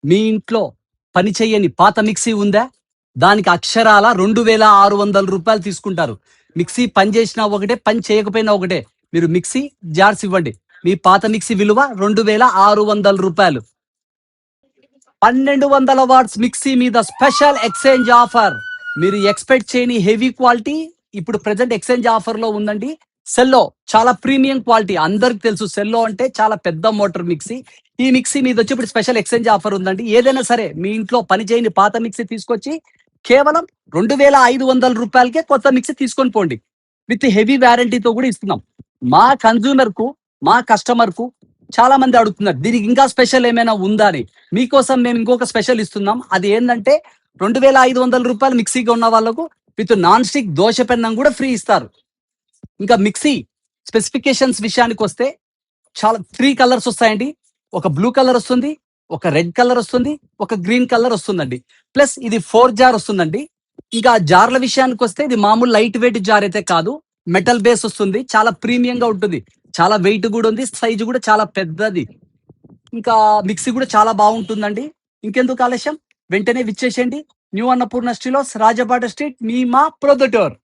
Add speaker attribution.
Speaker 1: మీ ఇంట్లో పని చెయ్యని పాత మిక్సీ ఉందా? దానికి అక్షరాల 2600 రూపాయలు తీసుకుంటారు. మిక్సీ పని చేసినా ఒకటే, పని చేయకపోయినా ఒకటే. మీరు మిక్సీ జార్స్ ఇవ్వండి. మీ పాత మిక్సీ విలువ 2600 రూపాయలు. 1200 వాట్స్ మిక్సీ మీద స్పెషల్ ఎక్స్చేంజ్ ఆఫర్. మీరు ఎక్స్పెక్ట్ చేయని హెవీ క్వాలిటీ ఇప్పుడు ప్రెజెంట్ ఎక్స్చేంజ్ ఆఫర్ లో ఉందండి. సెల్లో చాలా ప్రీమియం క్వాలిటీ, అందరికి తెలుసు సెల్లో అంటే చాలా పెద్ద మోటార్ మిక్సీ. ఈ మిక్సీ మీద వచ్చి ఇప్పుడు స్పెషల్ ఎక్స్చేంజ్ ఆఫర్ ఉందండి. ఏదైనా సరే మీ ఇంట్లో పని చేయని పాత మిక్సీ తీసుకొచ్చి కేవలం 2500 రూపాయలకే కొత్త మిక్సీ తీసుకొని పోండి. విత్ హెవీ వ్యారంటీతో కూడా ఇస్తున్నాం. మా కన్జ్యూమర్ కు, మా కస్టమర్ కు చాలా మంది అడుగుతున్నారు దీనికి ఇంకా స్పెషల్ ఏమైనా ఉందా అని. మీకోసం మేము ఇంకొక స్పెషల్ ఇస్తున్నాం. అది ఏంటంటే 2500 రూపాయలు మిక్సీగా ఉన్న వాళ్ళకు విత్ నాన్ స్టిక్ దోశ పెన్నం కూడా ఫ్రీ ఇస్తారు. ఇంకా మిక్సీ స్పెసిఫికేషన్స్ విషయానికి వస్తే చాలా 3 కలర్స్ వస్తాయండి. ఒక బ్లూ కలర్ వస్తుంది, ఒక రెడ్ కలర్ వస్తుంది, ఒక గ్రీన్ కలర్ వస్తుందండి. ప్లస్ ఇది 4 జార్ వస్తుందండి. ఇంకా జార్ల విషయానికి వస్తే ఇది మామూలు లైట్ వెయిట్ జార్ అయితే కాదు, మెటల్ బేస్ వస్తుంది. చాలా ప్రీమియంగా ఉంటుంది, చాలా వెయిట్ కూడా ఉంది, సైజు కూడా చాలా పెద్దది. ఇంకా మిక్సీ కూడా చాలా బాగుంటుందండి. ఇంకెందుకు ఆలస్యం, వెంటనే విచ్చేసేయండి. న్యూ అన్నపూర్ణ స్టీలోస్, రాజబాట స్ట్రీట్, మీ మా ప్రొద్దుటూర్.